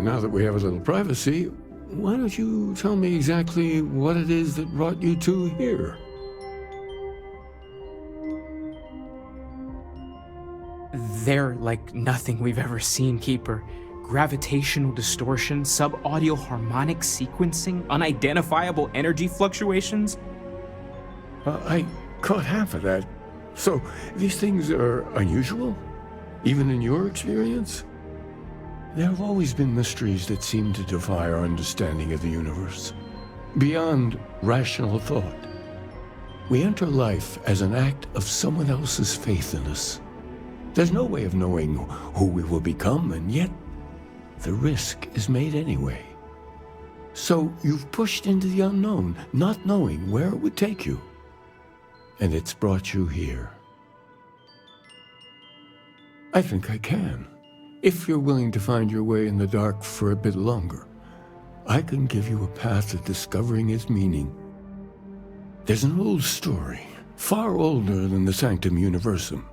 now that we have a little privacy, why don't you tell me exactly what it is that brought you two here? They're like nothing we've ever seen, Keeper. Gravitational distortion, sub-audio harmonic sequencing, unidentifiable energy fluctuations. I caught half of that. So, these things are unusual? Even in your experience? There have always been mysteries that seem to defy our understanding of the universe, beyond rational thought. We enter life as an act of someone else's faith in us. There's no way of knowing who we will become, and yet the risk is made anyway. So you've pushed into the unknown, not knowing where it would take you. And it's brought you here. I think I can. If you're willing to find your way in the dark for a bit longer, I can give you a path to discovering its meaning. There's an old story, far older than the Sanctum Universum,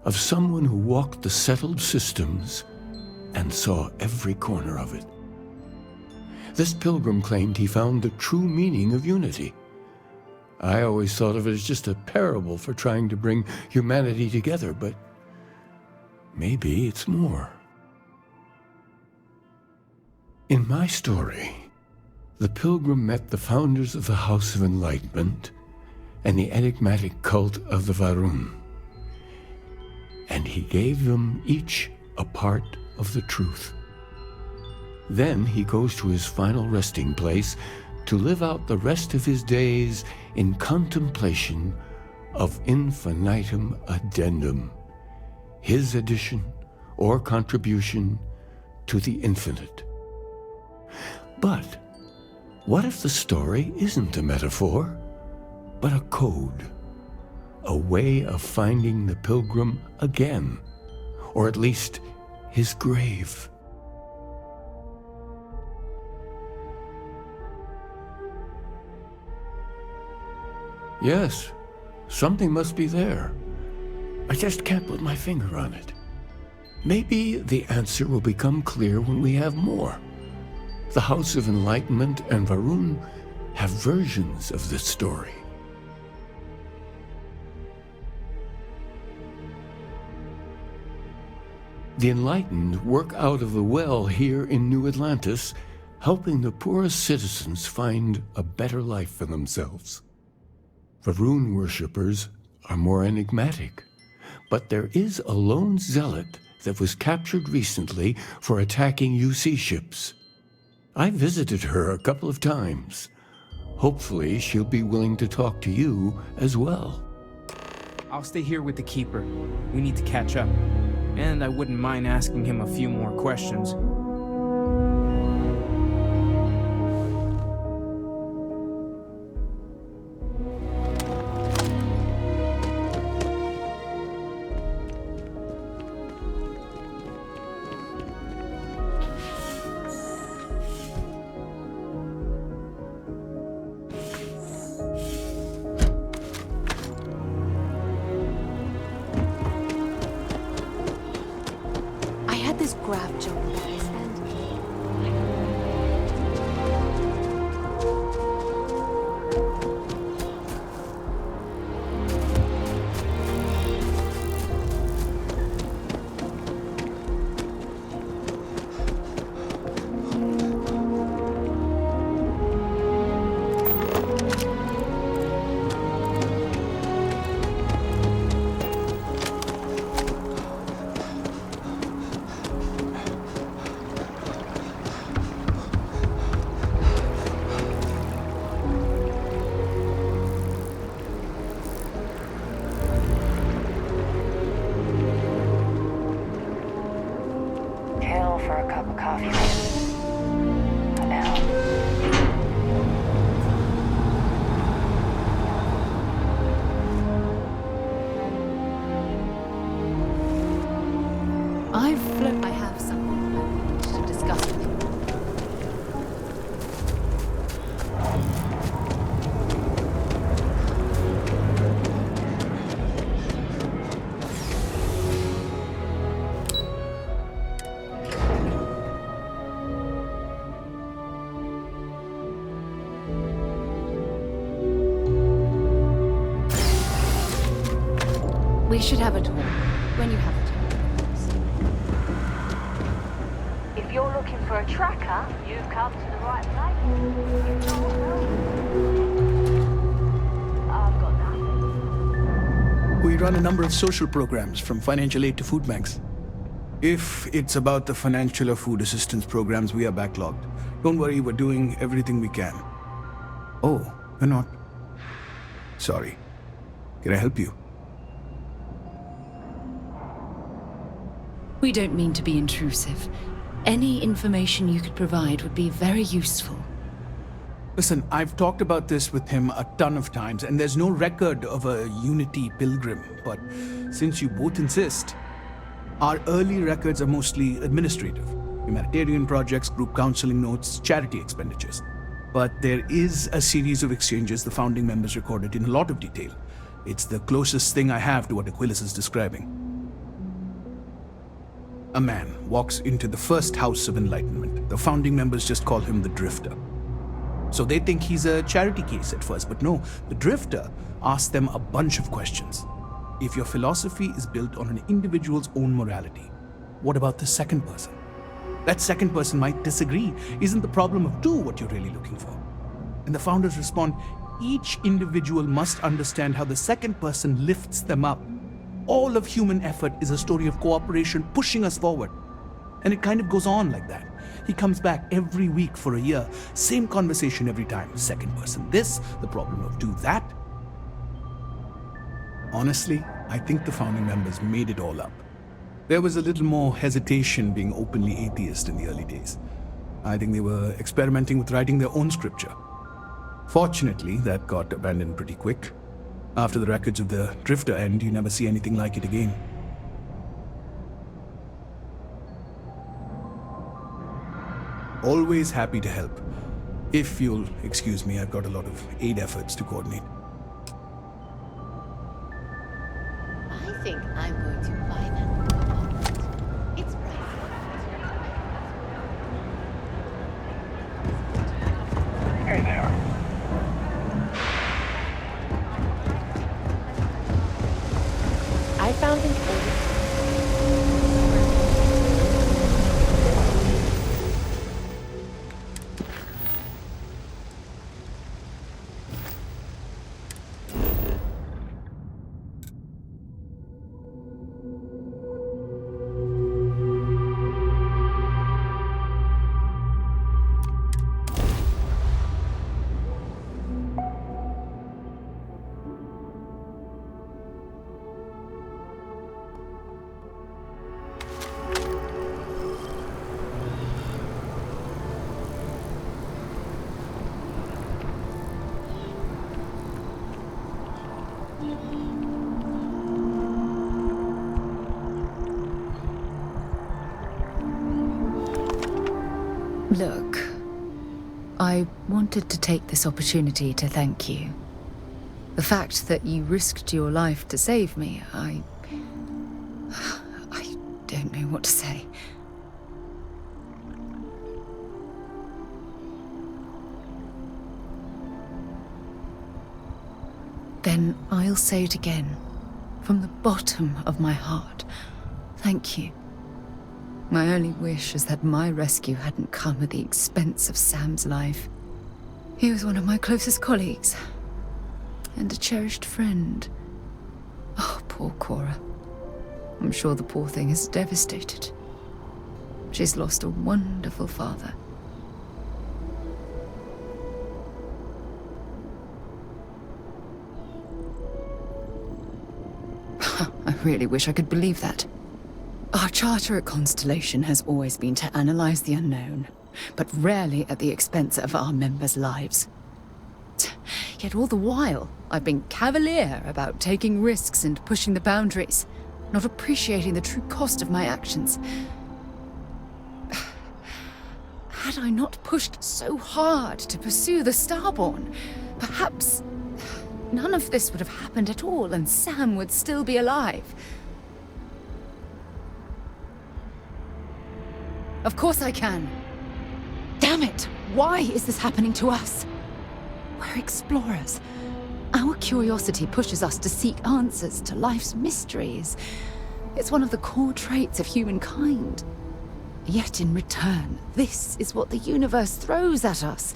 of someone who walked the settled systems and saw every corner of it. This pilgrim claimed he found the true meaning of unity. I always thought of it as just a parable for trying to bring humanity together, but maybe it's more. In my story, the pilgrim met the founders of the House of Enlightenment and the enigmatic cult of the Varun, and he gave them each a part of the truth. Then he goes to his final resting place to live out the rest of his days in contemplation of infinitum addendum, his addition or contribution to the infinite. But what if the story isn't a metaphor, but a code, a way of finding the pilgrim again, or at least his grave? Yes, something must be there. I just can't put my finger on it. Maybe the answer will become clear when we have more. The House of Enlightenment and Varun have versions of this story. The enlightened work out of the well here in New Atlantis, helping the poorest citizens find a better life for themselves. Varun worshippers are more enigmatic, but there is a lone zealot that was captured recently for attacking UC ships. I visited her a couple of times. Hopefully she'll be willing to talk to you as well. I'll stay here with the Keeper. We need to catch up. And I wouldn't mind asking him a few more questions. Graph jumbled at his end. We should have a talk when you have a talk. If you're looking for a tracker, you've come to the right place. I've got nothing. We run a number of social programs, from financial aid to food banks. If it's about the financial or food assistance programs, we are backlogged. Don't worry, we're doing everything we can. Oh, you're not? Sorry. Can I help you? We don't mean to be intrusive. Any information you could provide would be very useful. Listen, I've talked about this with him a ton of times, and there's no record of a Unity pilgrim. But since you both insist, our early records are mostly administrative. Humanitarian projects, group counseling notes, charity expenditures. But there is a series of exchanges the founding members recorded in a lot of detail. It's the closest thing I have to what Aquilus is describing. A man walks into the first House of Enlightenment. The founding members just call him the Drifter. So they think he's a charity case at first, but no, the Drifter asks them a bunch of questions. If your philosophy is built on an individual's own morality, what about the second person? That second person might disagree. Isn't the problem of two what you're really looking for? And the founders respond, each individual must understand how the second person lifts them up. All of human effort is a story of cooperation pushing us forward. And it kind of goes on like that. He comes back every week for a year. Same conversation every time. Second person this, the problem of two that. Honestly, I think the founding members made it all up. There was a little more hesitation being openly atheist in the early days. I think they were experimenting with writing their own scripture. Fortunately, that got abandoned pretty quick. After the records of the Drifter end, you never see anything like it again. Always happy to help. If you'll excuse me, I've got a lot of aid efforts to coordinate. I think I'm going to buy that apartment. It's pricey. Hey there. I found an old... Look, I wanted to take this opportunity to thank you. The fact that you risked your life to save me, I don't know what to say. Then I'll say it again, from the bottom of my heart. Thank you. My only wish is that my rescue hadn't come at the expense of Sam's life. He was one of my closest colleagues, and a cherished friend. Oh, poor Cora. I'm sure the poor thing is devastated. She's lost a wonderful father. I really wish I could believe that. Our charter at Constellation has always been to analyze the unknown, but rarely at the expense of our members' lives. Yet all the while, I've been cavalier about taking risks and pushing the boundaries, not appreciating the true cost of my actions. Had I not pushed so hard to pursue the Starborn, perhaps none of this would have happened at all and Sam would still be alive. Of course I can. Damn it! Why is this happening to us? We're explorers. Our curiosity pushes us to seek answers to life's mysteries. It's one of the core traits of humankind. Yet in return, this is what the universe throws at us.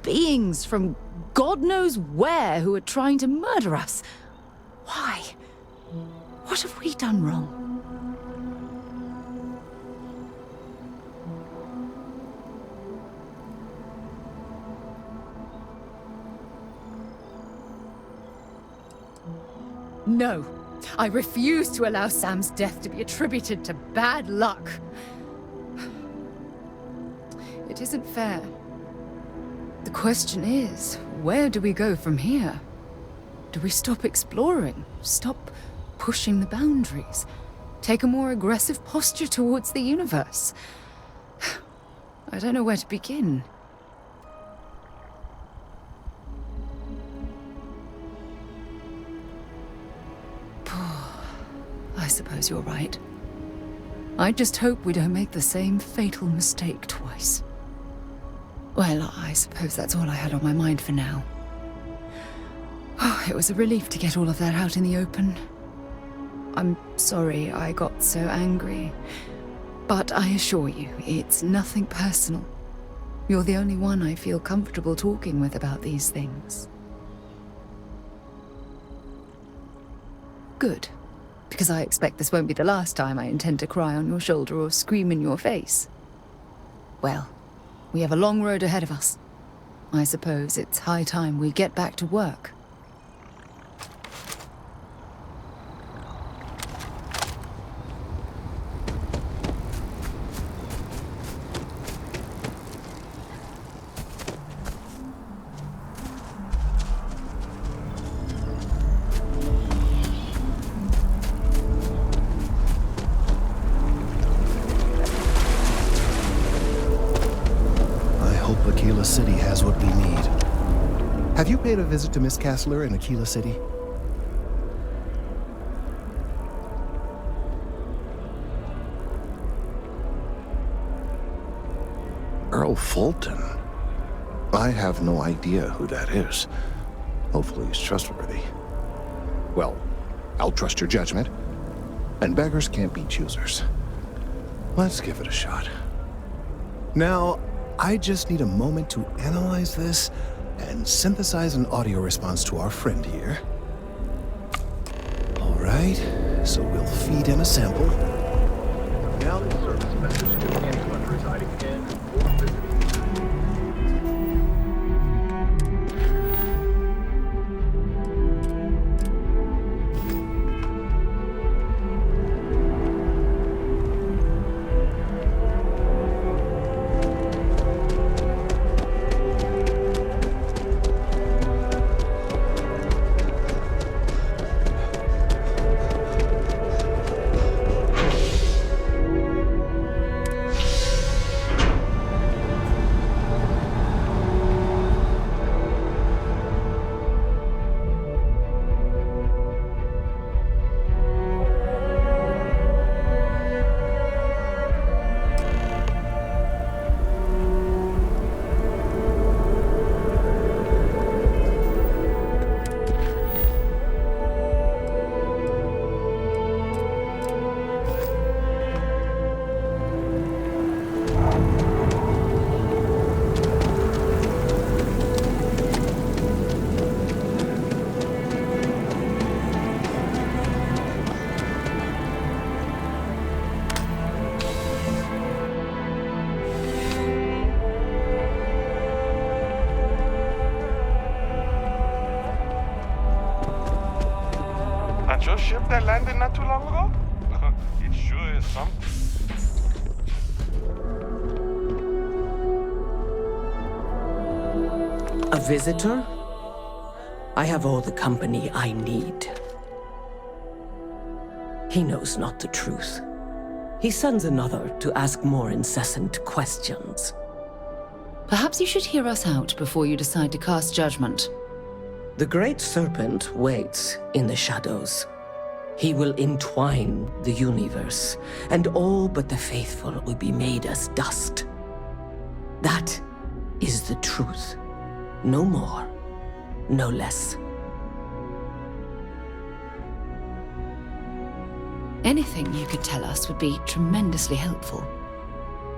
Beings from God knows where who are trying to murder us. Why? What have we done wrong? No. I refuse to allow Sam's death to be attributed to bad luck. It isn't fair. The question is, where do we go from here? Do we stop exploring? Stop pushing the boundaries? Take a more aggressive posture towards the universe? I don't know where to begin. I suppose you're right. I just hope we don't make the same fatal mistake twice. Well, I suppose that's all I had on my mind for now. Oh, it was a relief to get all of that out in the open. I'm sorry I got so angry. But I assure you, it's nothing personal. You're the only one I feel comfortable talking with about these things. Good. Because I expect this won't be the last time I intend to cry on your shoulder or scream in your face. Well, we have a long road ahead of us. I suppose it's high time we get back to work. Aquila City has what we need. Have you paid a visit to Miss Castler in Aquila City? Earl Fulton? I have no idea who that is. Hopefully he's trustworthy. Well, I'll trust your judgment. And beggars can't be choosers. Let's give it a shot. Now, I just need a moment to analyze this and synthesize an audio response to our friend here. All right, so we'll feed in a sample. Now this service message to anyone residing in or visiting. That your ship that landed not too long ago? It sure is something. A visitor? I have all the company I need. He knows not the truth. He sends another to ask more incessant questions. Perhaps you should hear us out before you decide to cast judgment. The Great Serpent waits in the shadows. He will entwine the universe, and all but the faithful will be made as dust. That is the truth. No more, no less. Anything you could tell us would be tremendously helpful.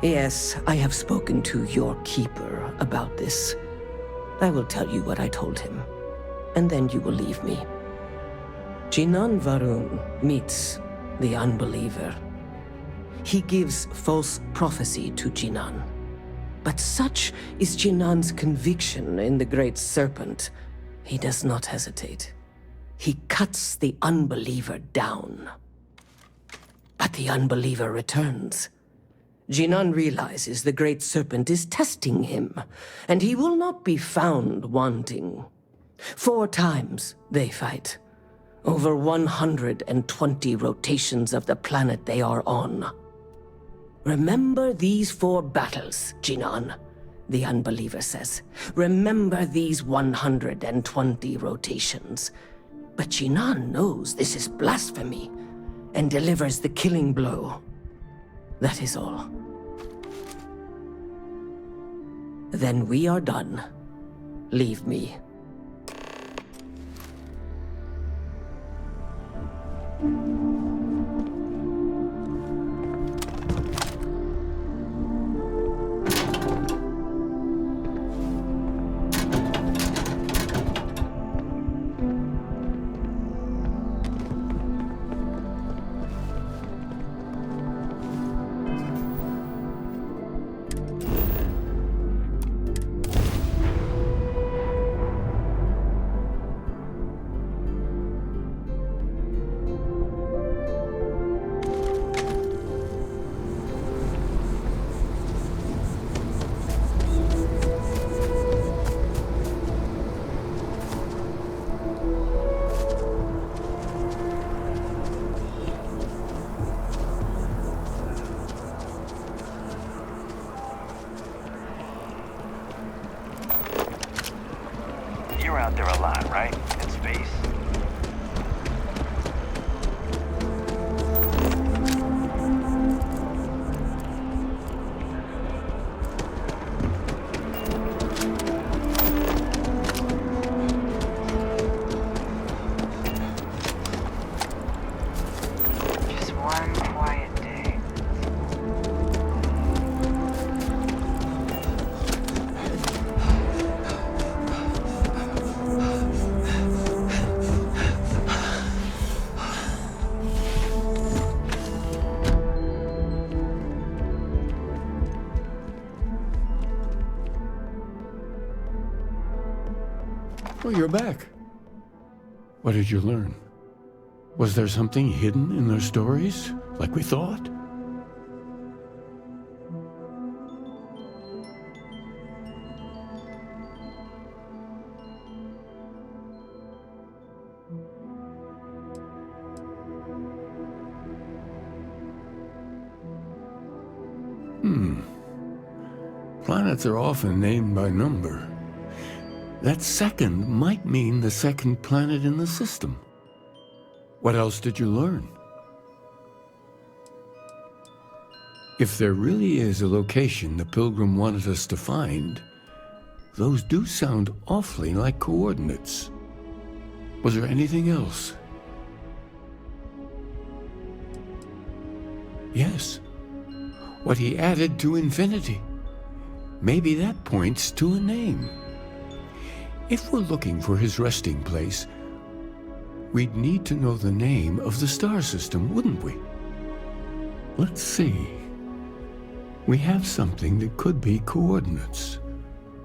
Yes, I have spoken to your keeper about this. I will tell you what I told him, and then you will leave me. Jinan Varun meets the unbeliever. He gives false prophecy to Jinan. But such is Jinan's conviction in the Great Serpent, he does not hesitate. He cuts the unbeliever down. But the unbeliever returns. Jinan realizes the Great Serpent is testing him, and he will not be found wanting. 4 times they fight. Over 120 rotations of the planet they are on. Remember these 4 battles, Jinan, the unbeliever says. Remember these 120 rotations. But Jinan knows this is blasphemy and delivers the killing blow. That is all. Then we are done. Leave me. You're out there a lot, right? In space? Just one quiet day. Oh, you're back. What did you learn? Was there something hidden in their stories, like we thought? Planets are often named by number. That second might mean the second planet in the system. What else did you learn? If there really is a location the Pilgrim wanted us to find, those do sound awfully like coordinates. Was there anything else? Yes. What he added to infinity. Maybe that points to a name. If we're looking for his resting place, we'd need to know the name of the star system, wouldn't we? Let's see. We have something that could be coordinates.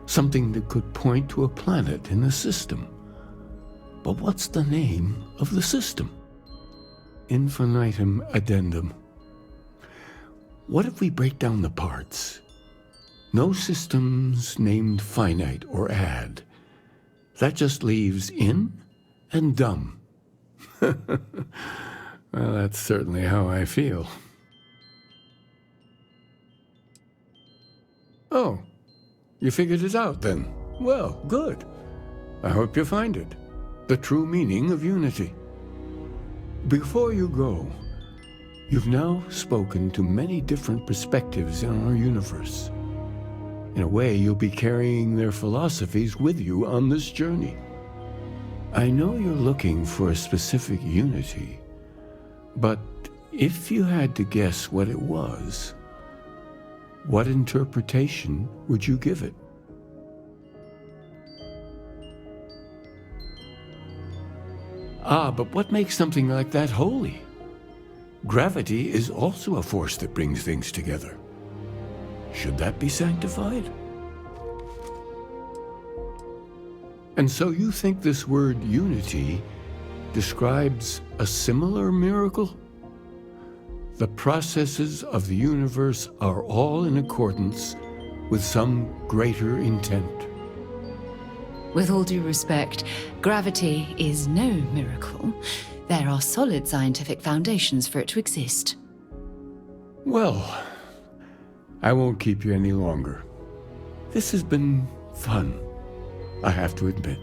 Something that could point to a planet in the system. But what's the name of the system? Infinitum addendum. What if we break down the parts? No systems named finite or add. That just leaves in and dumb. Well, that's certainly how I feel. Oh, you figured it out then? Well, good. I hope you find it. The true meaning of unity. Before you go, you've now spoken to many different perspectives in our universe. In a way, you'll be carrying their philosophies with you on this journey. I know you're looking for a specific unity, but If you had to guess what it was, what interpretation would you give it? Ah, but what makes something like that holy? Gravity is also a force that brings things together. Should that be sanctified? And so you think this word unity describes a similar miracle? The processes of the universe are all in accordance with some greater intent. With all due respect, gravity is no miracle. There are solid scientific foundations for it to exist. Well, I won't keep you any longer. This has been fun, I have to admit.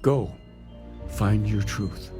Go, find your truth.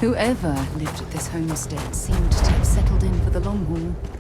Whoever lived at this homestead seemed to have settled in for the long haul.